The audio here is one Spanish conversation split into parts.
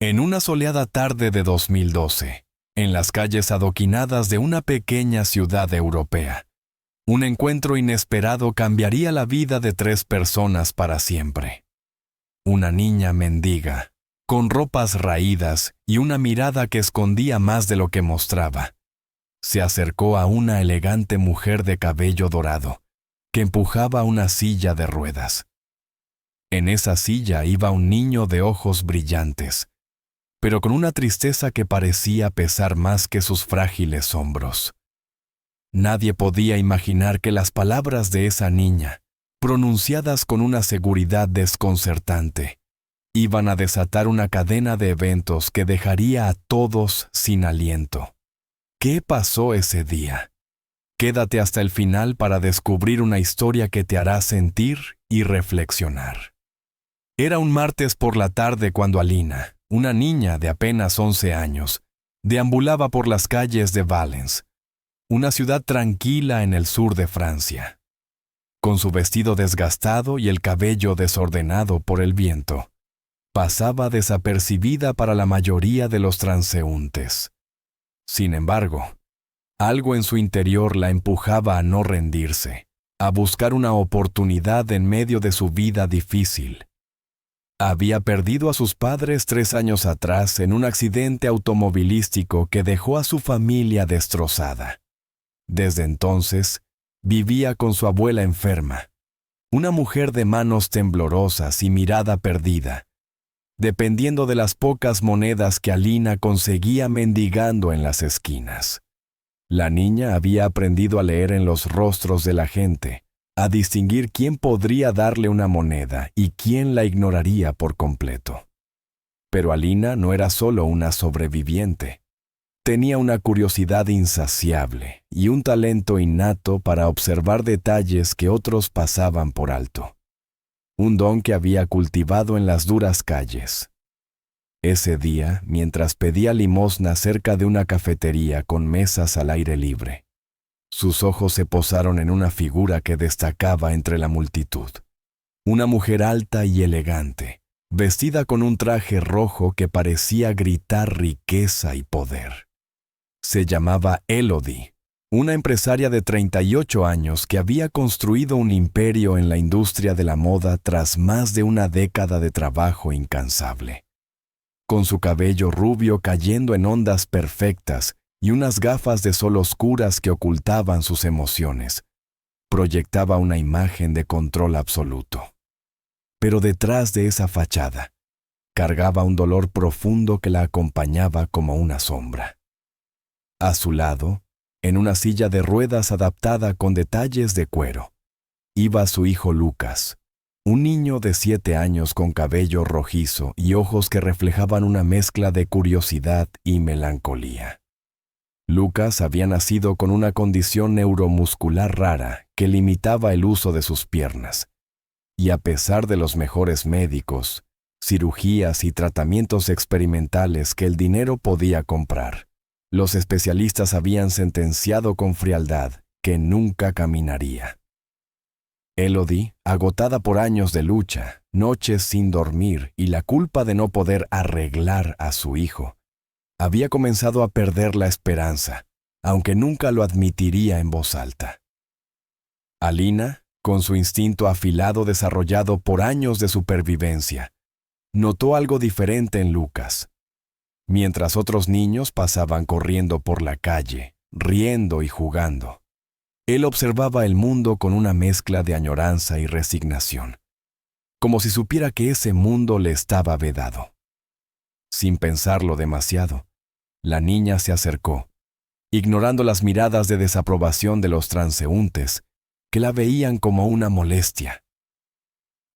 En una soleada tarde de 2012, en las calles adoquinadas de una pequeña ciudad europea, un encuentro inesperado cambiaría la vida de 3 personas para siempre. Una niña mendiga, con ropas raídas y una mirada que escondía más de lo que mostraba, se acercó a una elegante mujer de cabello dorado, que empujaba una silla de ruedas. En esa silla iba un niño de ojos brillantes, pero con una tristeza que parecía pesar más que sus frágiles hombros. Nadie podía imaginar que las palabras de esa niña, pronunciadas con una seguridad desconcertante, iban a desatar una cadena de eventos que dejaría a todos sin aliento. ¿Qué pasó ese día? Quédate hasta el final para descubrir una historia que te hará sentir y reflexionar. Era un martes por la tarde cuando Alina, una niña de apenas 11 años, deambulaba por las calles de Valence, una ciudad tranquila en el sur de Francia. Con su vestido desgastado y el cabello desordenado por el viento, pasaba desapercibida para la mayoría de los transeúntes. Sin embargo, algo en su interior la empujaba a no rendirse, a buscar una oportunidad en medio de su vida difícil. Había perdido a sus padres 3 años atrás en un accidente automovilístico que dejó a su familia destrozada. Desde entonces, vivía con su abuela enferma, una mujer de manos temblorosas y mirada perdida, dependiendo de las pocas monedas que Alina conseguía mendigando en las esquinas. La niña había aprendido a leer en los rostros de la gente, a distinguir quién podría darle una moneda y quién la ignoraría por completo. Pero Alina no era solo una sobreviviente. Tenía una curiosidad insaciable y un talento innato para observar detalles que otros pasaban por alto. Un don que había cultivado en las duras calles. Ese día, mientras pedía limosna cerca de una cafetería con mesas al aire libre, sus ojos se posaron en una figura que destacaba entre la multitud. Una mujer alta y elegante, vestida con un traje rojo que parecía gritar riqueza y poder. Se llamaba Elodie, una empresaria de 38 años que había construido un imperio en la industria de la moda tras más de una década de trabajo incansable. Con su cabello rubio cayendo en ondas perfectas y unas gafas de sol oscuras que ocultaban sus emociones, proyectaba una imagen de control absoluto. Pero detrás de esa fachada, cargaba un dolor profundo que la acompañaba como una sombra. A su lado, en una silla de ruedas adaptada con detalles de cuero, iba su hijo Lucas, un niño de 7 años con cabello rojizo y ojos que reflejaban una mezcla de curiosidad y melancolía. Lucas había nacido con una condición neuromuscular rara que limitaba el uso de sus piernas, y a pesar de los mejores médicos, cirugías y tratamientos experimentales que el dinero podía comprar, los especialistas habían sentenciado con frialdad que nunca caminaría. Elodie, agotada por años de lucha, noches sin dormir y la culpa de no poder arreglar a su hijo, había comenzado a perder la esperanza, aunque nunca lo admitiría en voz alta. Alina, con su instinto afilado desarrollado por años de supervivencia, notó algo diferente en Lucas. Mientras otros niños pasaban corriendo por la calle, riendo y jugando, él observaba el mundo con una mezcla de añoranza y resignación, como si supiera que ese mundo le estaba vedado. Sin pensarlo demasiado, la niña se acercó, ignorando las miradas de desaprobación de los transeúntes, que la veían como una molestia.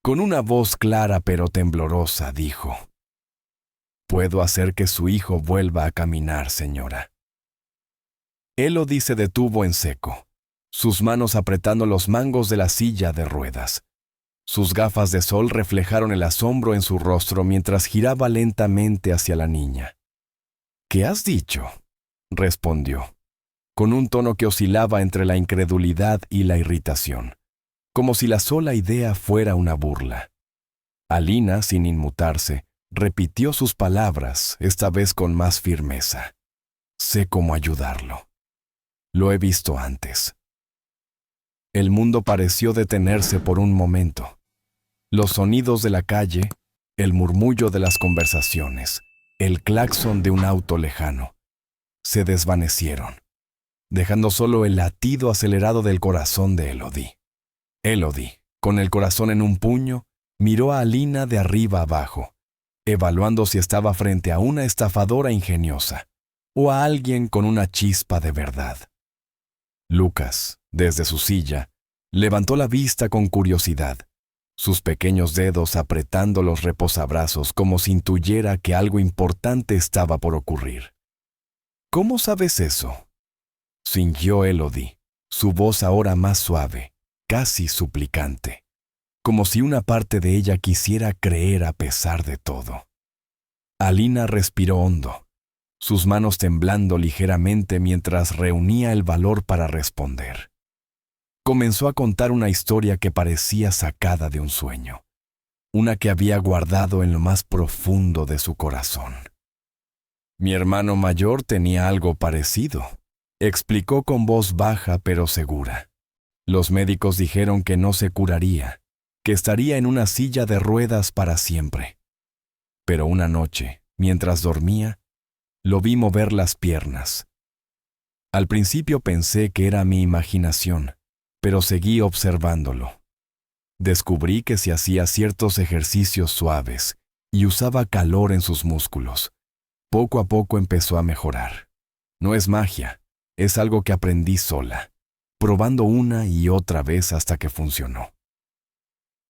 Con una voz clara pero temblorosa dijo: «Puedo hacer que su hijo vuelva a caminar, señora». Elodie se detuvo en seco, sus manos apretando los mangos de la silla de ruedas. Sus gafas de sol reflejaron el asombro en su rostro mientras giraba lentamente hacia la niña. «¿Qué has dicho?», respondió, con un tono que oscilaba entre la incredulidad y la irritación, como si la sola idea fuera una burla. Alina, sin inmutarse, repitió sus palabras, esta vez con más firmeza. Sé cómo ayudarlo. Lo he visto antes. El mundo pareció detenerse por un momento. Los sonidos de la calle, el murmullo de las conversaciones, el claxon de un auto lejano, se desvanecieron, dejando solo el latido acelerado del corazón de Elodie. Elodie, con el corazón en un puño, miró a Alina de arriba abajo, evaluando si estaba frente a una estafadora ingeniosa o a alguien con una chispa de verdad. Lucas, desde su silla, levantó la vista con curiosidad, sus pequeños dedos apretando los reposabrazos como si intuyera que algo importante estaba por ocurrir. ¿Cómo sabes eso?, sintió Elodie, su voz ahora más suave, casi suplicante, como si una parte de ella quisiera creer a pesar de todo. Alina respiró hondo, sus manos temblando ligeramente mientras reunía el valor para responder. Comenzó a contar una historia que parecía sacada de un sueño, una que había guardado en lo más profundo de su corazón. Mi hermano mayor tenía algo parecido, explicó con voz baja pero segura. Los médicos dijeron que no se curaría, que estaría en una silla de ruedas para siempre. Pero una noche, mientras dormía, lo vi mover las piernas. Al principio pensé que era mi imaginación, pero seguí observándolo. Descubrí que si hacía ciertos ejercicios suaves y usaba calor en sus músculos, poco a poco empezó a mejorar. No es magia, es algo que aprendí sola, probando una y otra vez hasta que funcionó.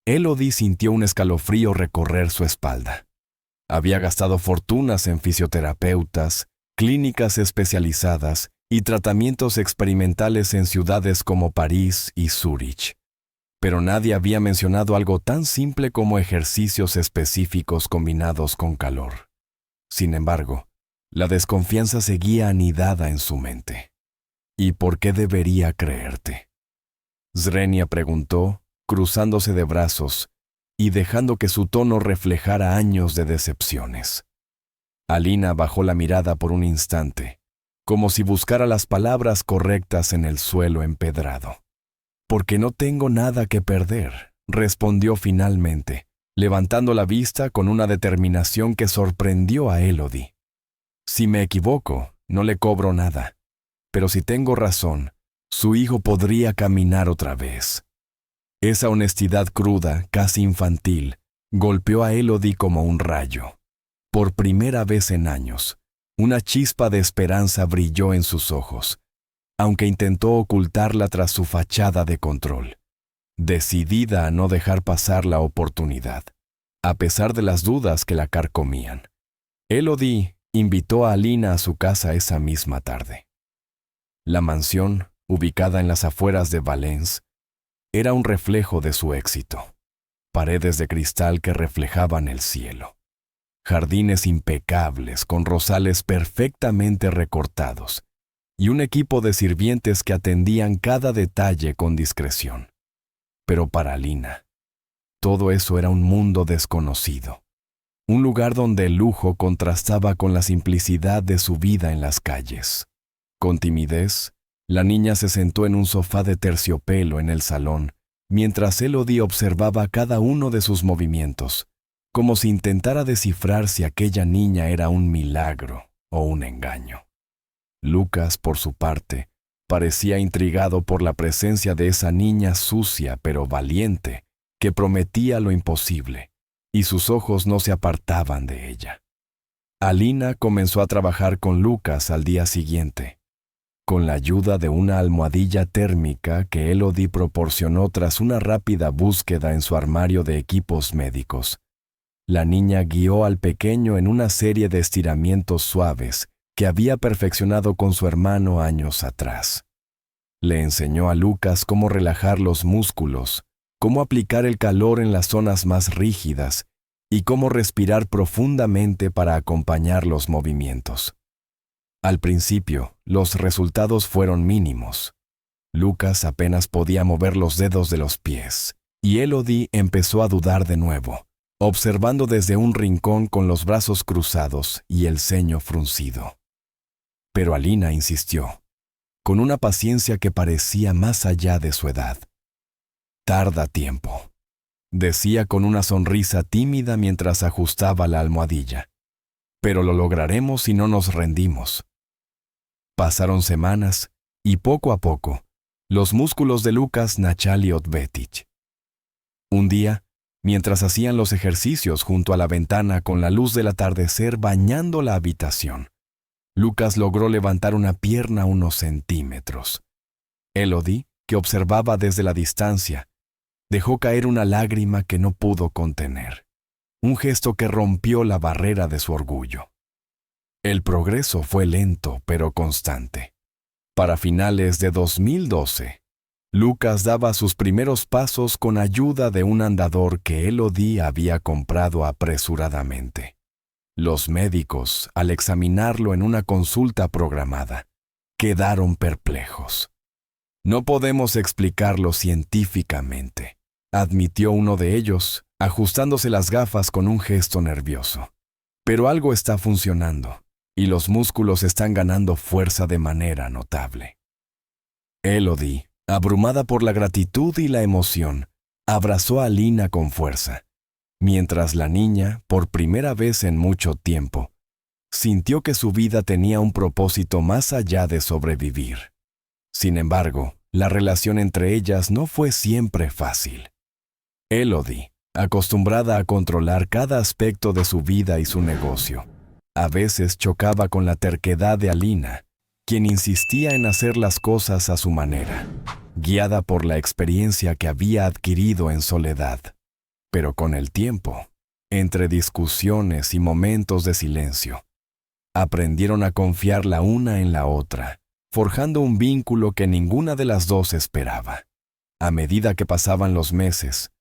Elodie sintió un escalofrío recorrer su espalda. Había gastado fortunas en fisioterapeutas, clínicas especializadas y tratamientos experimentales en ciudades como París y Zúrich. Pero nadie había mencionado algo tan simple como ejercicios específicos combinados con calor. Sin embargo, la desconfianza seguía anidada en su mente. ¿Y por qué debería creerte?, Zrenia preguntó, cruzándose de brazos y dejando que su tono reflejara años de decepciones. Alina bajó la mirada por un instante, como si buscara las palabras correctas en el suelo empedrado. «Porque no tengo nada que perder», respondió finalmente, levantando la vista con una determinación que sorprendió a Elodie. «Si me equivoco, no le cobro nada. Pero si tengo razón, su hijo podría caminar otra vez». Esa honestidad cruda, casi infantil, golpeó a Elodie como un rayo. Por primera vez en años, una chispa de esperanza brilló en sus ojos, aunque intentó ocultarla tras su fachada de control, decidida a no dejar pasar la oportunidad, a pesar de las dudas que la carcomían. Elodie invitó a Alina a su casa esa misma tarde. La mansión, ubicada en las afueras de Valence, era un reflejo de su éxito. Paredes de cristal que reflejaban el cielo. Jardines impecables con rosales perfectamente recortados y un equipo de sirvientes que atendían cada detalle con discreción. Pero para Alina, todo eso era un mundo desconocido. Un lugar donde el lujo contrastaba con la simplicidad de su vida en las calles. Con timidez, la niña se sentó en un sofá de terciopelo en el salón, mientras Elodie observaba cada uno de sus movimientos, como si intentara descifrar si aquella niña era un milagro o un engaño. Lucas, por su parte, parecía intrigado por la presencia de esa niña sucia pero valiente, que prometía lo imposible, y sus ojos no se apartaban de ella. Alina comenzó a trabajar con Lucas al día siguiente, con la ayuda de una almohadilla térmica que Elodie proporcionó tras una rápida búsqueda en su armario de equipos médicos. La niña guió al pequeño en una serie de estiramientos suaves que había perfeccionado con su hermano años atrás. Le enseñó a Lucas cómo relajar los músculos, cómo aplicar el calor en las zonas más rígidas y cómo respirar profundamente para acompañar los movimientos. Al principio, los resultados fueron mínimos. Lucas apenas podía mover los dedos de los pies, y Elodie empezó a dudar de nuevo, observando desde un rincón con los brazos cruzados y el ceño fruncido. Pero Alina insistió, con una paciencia que parecía más allá de su edad. «Tarda tiempo», decía con una sonrisa tímida mientras ajustaba la almohadilla. «Pero lo lograremos si no nos rendimos». Pasaron semanas y poco a poco, los músculos de Lukas Nachali Odvetich. Un día, mientras hacían los ejercicios junto a la ventana con la luz del atardecer bañando la habitación, Lukas logró levantar una pierna unos centímetros. Elodie, que observaba desde la distancia, dejó caer una lágrima que no pudo contener, un gesto que rompió la barrera de su orgullo. El progreso fue lento pero constante. Para finales de 2012, Lukas daba sus primeros pasos con ayuda de un andador que Elodie había comprado apresuradamente. Los médicos, al examinarlo en una consulta programada, quedaron perplejos. «No podemos explicarlo científicamente», admitió uno de ellos, ajustándose las gafas con un gesto nervioso. «Pero algo está funcionando, y los músculos están ganando fuerza de manera notable». Elodie, abrumada por la gratitud y la emoción, abrazó a Alina con fuerza, mientras la niña, por primera vez en mucho tiempo, sintió que su vida tenía un propósito más allá de sobrevivir. Sin embargo, la relación entre ellas no fue siempre fácil. Elodie, acostumbrada a controlar cada aspecto de su vida y su negocio, a veces chocaba con la terquedad de Alina, quien insistía en hacer las cosas a su manera, guiada por la experiencia que había adquirido en soledad. Pero con el tiempo, entre discusiones y momentos de silencio, aprendieron a confiar la una en la otra, forjando un vínculo que ninguna de las dos esperaba. A medida que pasaban los meses,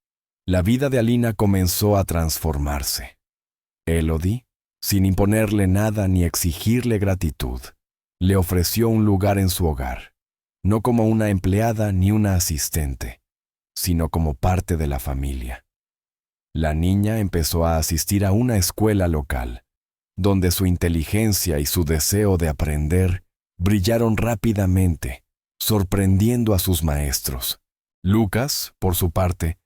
la vida de Alina comenzó a transformarse. Elodie, sin imponerle nada ni exigirle gratitud, le ofreció un lugar en su hogar, no como una empleada ni una asistente, sino como parte de la familia. La niña empezó a asistir a una escuela local, donde su inteligencia y su deseo de aprender brillaron rápidamente, sorprendiendo a sus maestros. Lukas, por su parte,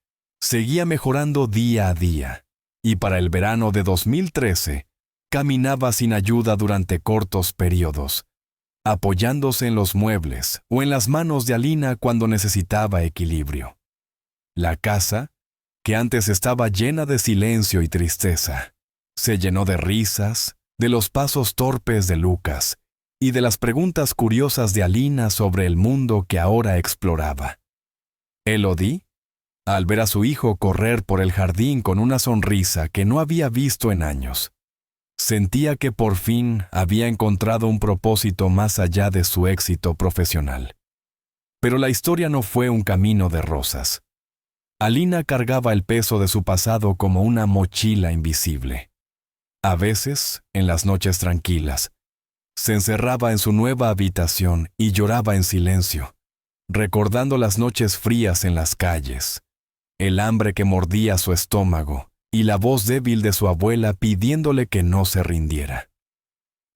seguía mejorando día a día, y para el verano de 2013, caminaba sin ayuda durante cortos periodos, apoyándose en los muebles o en las manos de Alina cuando necesitaba equilibrio. La casa, que antes estaba llena de silencio y tristeza, se llenó de risas, de los pasos torpes de Lukas y de las preguntas curiosas de Alina sobre el mundo que ahora exploraba. Elodie, al ver a su hijo correr por el jardín con una sonrisa que no había visto en años, sentía que por fin había encontrado un propósito más allá de su éxito profesional. Pero la historia no fue un camino de rosas. Alina cargaba el peso de su pasado como una mochila invisible. A veces, en las noches tranquilas, se encerraba en su nueva habitación y lloraba en silencio, recordando las noches frías en las calles, el hambre que mordía su estómago y la voz débil de su abuela pidiéndole que no se rindiera.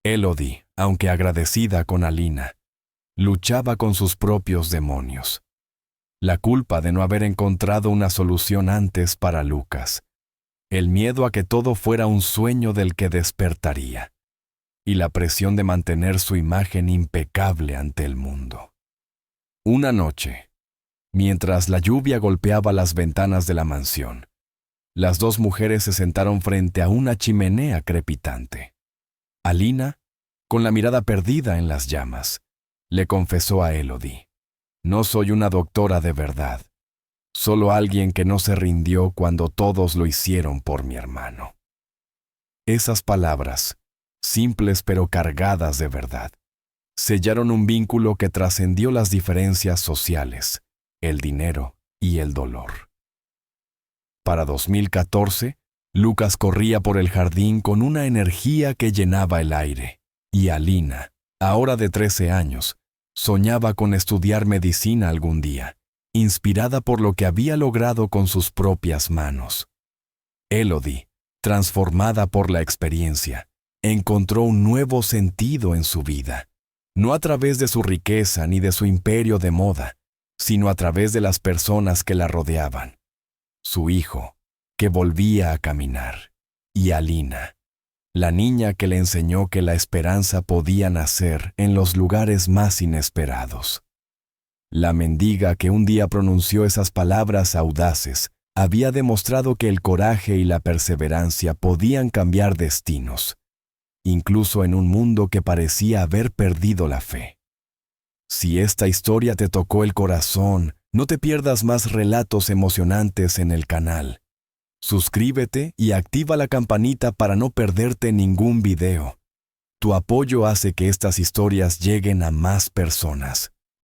Elodie, aunque agradecida con Alina, luchaba con sus propios demonios. La culpa de no haber encontrado una solución antes para Lukas, el miedo a que todo fuera un sueño del que despertaría, y la presión de mantener su imagen impecable ante el mundo. Una noche, mientras la lluvia golpeaba las ventanas de la mansión, las dos mujeres se sentaron frente a una chimenea crepitante. Alina, con la mirada perdida en las llamas, le confesó a Elodie: «No soy una doctora de verdad, solo alguien que no se rindió cuando todos lo hicieron por mi hermano». Esas palabras, simples pero cargadas de verdad, sellaron un vínculo que trascendió las diferencias sociales, el dinero y el dolor. Para 2014, Lukas corría por el jardín con una energía que llenaba el aire, y Alina, ahora de 13 años, soñaba con estudiar medicina algún día, inspirada por lo que había logrado con sus propias manos. Elodie, transformada por la experiencia, encontró un nuevo sentido en su vida, no a través de su riqueza ni de su imperio de moda, sino a través de las personas que la rodeaban. Su hijo, que volvía a caminar, y Alina, la niña que le enseñó que la esperanza podía nacer en los lugares más inesperados. La mendiga que un día pronunció esas palabras audaces había demostrado que el coraje y la perseverancia podían cambiar destinos, incluso en un mundo que parecía haber perdido la fe. Si esta historia te tocó el corazón, no te pierdas más relatos emocionantes en el canal. Suscríbete y activa la campanita para no perderte ningún video. Tu apoyo hace que estas historias lleguen a más personas.